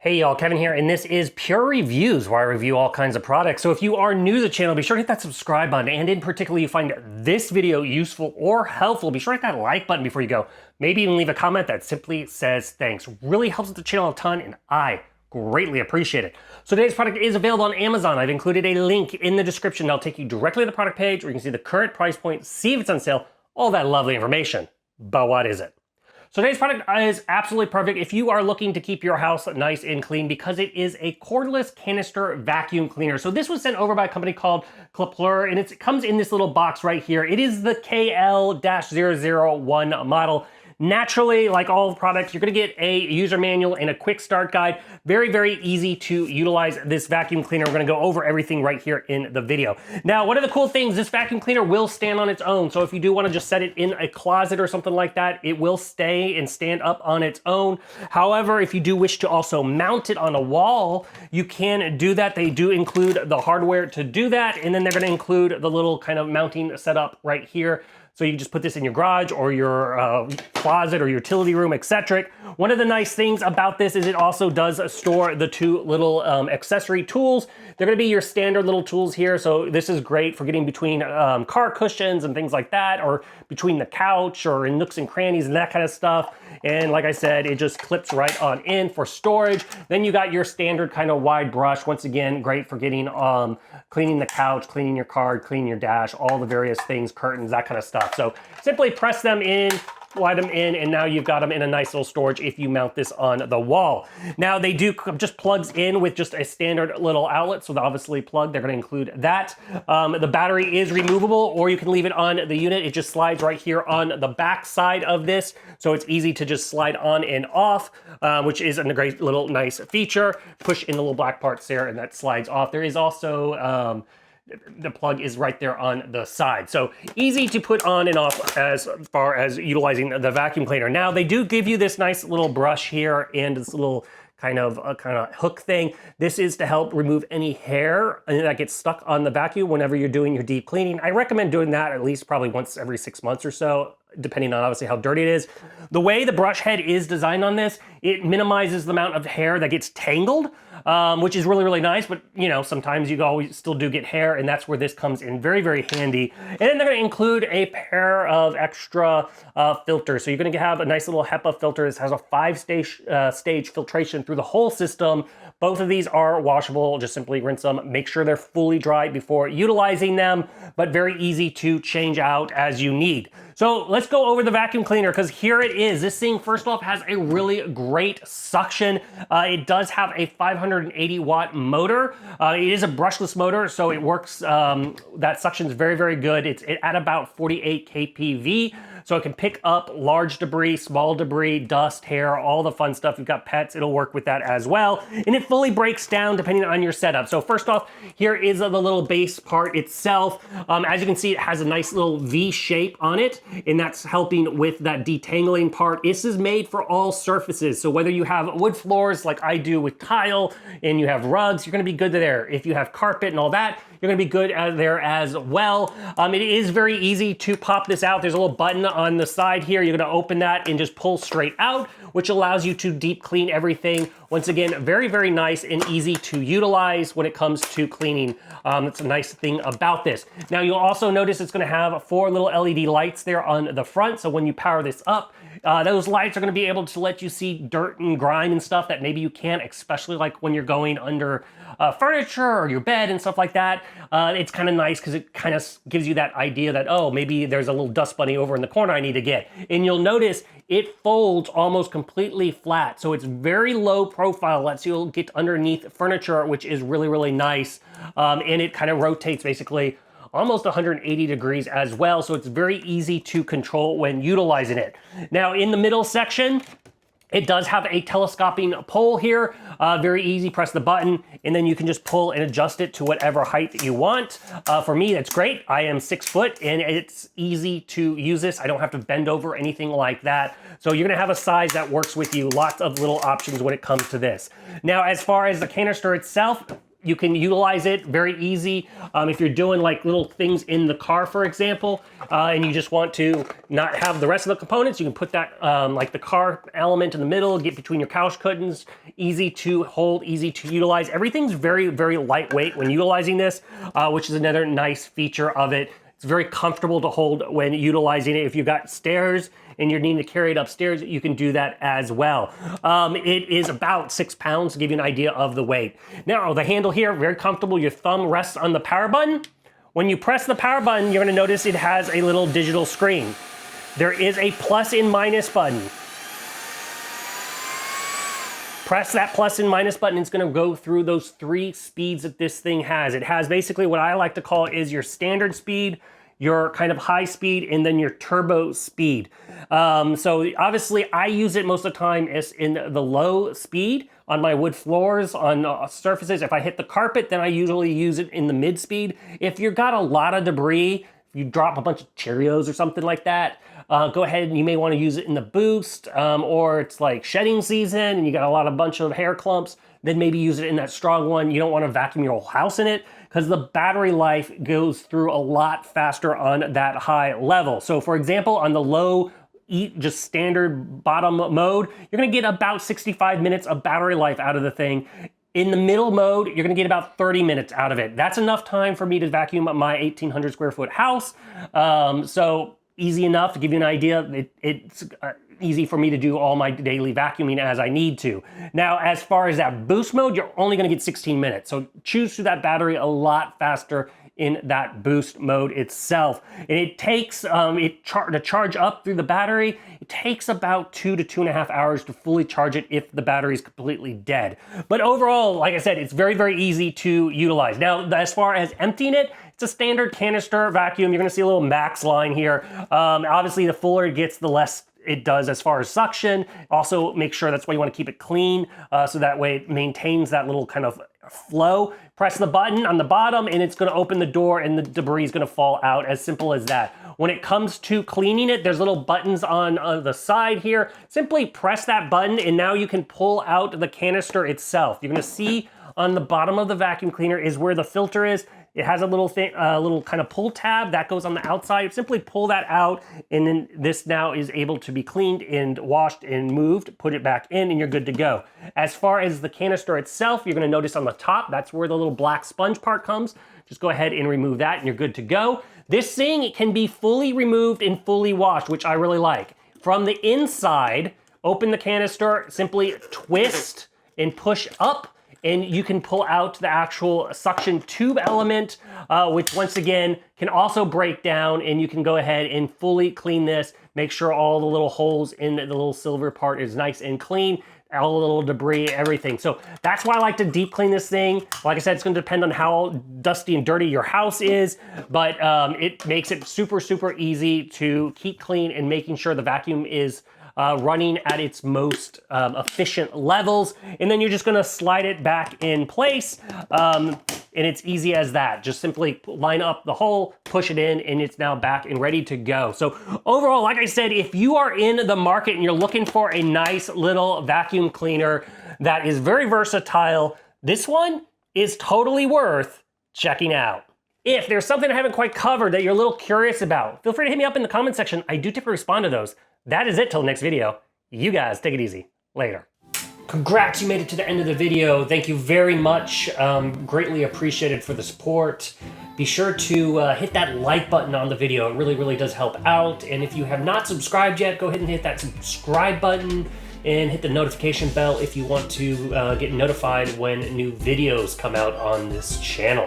Hey y'all, Kevin here, and this is Pure Reviews, where I review all kinds of products. So if you are new to the channel, be sure to hit that subscribe button, and in particular you find this video useful or helpful, be sure to hit that like button before you go. Maybe even leave a comment that simply says thanks. Really helps with the channel a ton, and I greatly appreciate it. So today's product is available on Amazon. I've included a link in the description that'll take you directly to the product page where you can see the current price point, see if it's on sale, all that lovely information. But what is it? So today's product is absolutely perfect if you are looking to keep your house nice and clean because it is a cordless canister vacuum cleaner. So this was sent over by a company called Klarpul, and it comes in this little box right here. It is the KL-001 model. Naturally, like all products, you're gonna get a user manual and a quick start guide. Very, very easy to utilize this vacuum cleaner. We're gonna go over everything right here in the video. Now, one of the cool things, this vacuum cleaner will stand on its own. So if you do wanna just set it in a closet or something like that, it will stay and stand up on its own. However, if you do wish to also mount it on a wall, you can do that. They do include the hardware to do that. And then they're gonna include the little kind of mounting setup right here. So you can just put this in your garage or your closet or utility room, etc. One of the nice things about this is it also does store the two little accessory tools. They're gonna be your standard little tools here. So this is great for getting between car cushions and things like that, or between the couch or in nooks and crannies and that kind of stuff. And like I said, it just clips right on in for storage. Then you got your standard kind of wide brush. Once again, great for getting cleaning the couch, cleaning your card, cleaning your dash, all the various things, curtains, that kind of stuff. So simply press them in, slide them in, and now you've got them in a nice little storage if you mount this on the wall. Now they do just plugs in with just a standard little outlet, so obviously plug, they're gonna include that. The battery is removable, or you can leave it on the unit. It just slides right here on the back side of this, so it's easy to just slide on and off, which is a great little nice feature. Push in the little black parts there, and that slides off. There is also the plug is right there on the side. So easy to put on and off as far as utilizing the vacuum cleaner. Now they do give you this nice little brush here and this little kind of hook thing. This is to help remove any hair that gets stuck on the vacuum whenever you're doing your deep cleaning. I recommend doing that at least probably once every 6 months or so, depending on obviously how dirty it is. The way the brush head is designed on this, it minimizes the amount of hair that gets tangled, which is really, really nice, but you know, sometimes you always still do get hair, and that's where this comes in very, very handy. And then they're gonna include a pair of extra filters. So you're gonna have a nice little HEPA filter. This has a 5-stage filtration through the whole system. Both of these are washable. Just simply rinse them, make sure they're fully dry before utilizing them, but very easy to change out as you need. So let's go over the vacuum cleaner, because here it is. This thing, first off, has a really great suction. It does have a 580 watt motor. It is a brushless motor, so it works, that suction is very, very good. It's at about 48 kPV. So it can pick up large debris, small debris, dust, hair, all the fun stuff. You've got pets, it'll work with that as well. And it fully breaks down depending on your setup. So first off, here is the little base part itself. As you can see, it has a nice little V shape on it, and that's helping with that detangling part. This is made for all surfaces. So whether you have wood floors like I do with tile, and you have rugs, you're gonna be good there. If you have carpet and all that, you're gonna be good there as well. It is very easy to pop this out. There's a little button on the side here. You're gonna open that and just pull straight out, which allows you to deep clean everything. Once again, very, very nice and easy to utilize when it comes to cleaning. That's a nice thing about this. Now you'll also notice it's gonna have 4 little LED lights there on the front. So when you power this up, those lights are gonna be able to let you see dirt and grime and stuff that maybe you can't, especially like when you're going under furniture or your bed and stuff like that. It's kind of nice because it kind of gives you that idea that, oh, maybe there's a little dust bunny over in the corner I need to get. And you'll notice it folds almost completely flat. So it's very low profile, lets you get underneath furniture, which is really, really nice. And it kind of rotates basically almost 180 degrees as well. So it's very easy to control when utilizing it. Now in the middle section, it does have a telescoping pole here. Very easy, press the button, and then you can just pull and adjust it to whatever height that you want. For me, that's great. I am 6 foot, and it's easy to use this. I don't have to bend over or anything like that. So you're gonna have a size that works with you. Lots of little options when it comes to this. Now, as far as the canister itself, you can utilize it very easy. If you're doing like little things in the car, for example, and you just want to not have the rest of the components, you can put that like the car element in the middle, get between your couch curtains, easy to hold, easy to utilize. Everything's very, very lightweight when utilizing this, which is another nice feature of it. It's very comfortable to hold when utilizing it. If you've got stairs and you're needing to carry it upstairs, you can do that as well. It is about 6 pounds to give you an idea of the weight. Now, the handle here, very comfortable. Your thumb rests on the power button. When you press the power button, you're gonna notice it has a little digital screen. There is a plus and minus button. Press that plus and minus button, it's gonna go through those 3 speeds that this thing has. It has basically what I like to call is your standard speed, your kind of high speed, and then your turbo speed. So obviously I use it most of the time is in the low speed on my wood floors, on surfaces. If I hit the carpet, then I usually use it in the mid speed. If you've got a lot of debris, if you drop a bunch of Cheerios or something like that, go ahead and you may want to use it in the boost, or it's like shedding season and you got a bunch of hair clumps, then maybe use it in that strong one. You don't want to vacuum your whole house in it because the battery life goes through a lot faster on that high level. So for example, on the low, just standard bottom mode, you're gonna get about 65 minutes of battery life out of the thing. In the middle mode, you're gonna get about 30 minutes out of it. That's enough time for me to vacuum up my 1,800 square foot house. So easy enough to give you an idea. It's easy for me to do all my daily vacuuming as I need to. Now, as far as that boost mode, you're only gonna get 16 minutes. So choose through that battery a lot faster in that boost mode itself. And it takes, to charge up through the battery, it takes about 2 to 2.5 hours to fully charge it if the battery is completely dead. But overall, like I said, it's very, very easy to utilize. Now, as far as emptying it, it's a standard canister vacuum. You're gonna see a little max line here. Obviously, the fuller it gets, the less it does as far as suction. Also, make sure that's why you want to keep it clean, so that way it maintains that little kind of flow. Press the button on the bottom and it's going to open the door and the debris is going to fall out. As simple as that. When it comes to cleaning it, there's little buttons on the side here. Simply press that button and now you can pull out the canister itself. You're going to see on the bottom of the vacuum cleaner is where the filter is. It has a little thing, little kind of pull tab that goes on the outside. Simply pull that out, and then this now is able to be cleaned and washed and moved. Put it back in, and you're good to go. As far as the canister itself, you're going to notice on the top, that's where the little black sponge part comes. Just go ahead and remove that, and you're good to go. This thing can be fully removed and fully washed, which I really like. From the inside, open the canister, simply twist and push up, and you can pull out the actual suction tube element, which once again can also break down, and you can go ahead and fully clean this. Make sure all the little holes in the little silver part is nice and clean, all the little debris, everything. So that's why I like to deep clean this thing. Like I said, it's gonna depend on how dusty and dirty your house is, but it makes it super, super easy to keep clean and making sure the vacuum is running at its most efficient levels. And then you're just gonna slide it back in place. And it's easy as that. Just simply line up the hole, push it in, and it's now back and ready to go. So overall, like I said, if you are in the market and you're looking for a nice little vacuum cleaner that is very versatile, this one is totally worth checking out. If there's something I haven't quite covered that you're a little curious about, feel free to hit me up in the comment section. I do typically respond to those. That is it till the next video. You guys take it easy. Later. Congrats, you made it to the end of the video. Thank you very much. Greatly appreciated for the support. Be sure to hit that like button on the video. It really, really does help out. And if you have not subscribed yet, go ahead and hit that subscribe button and hit the notification bell if you want to get notified when new videos come out on this channel.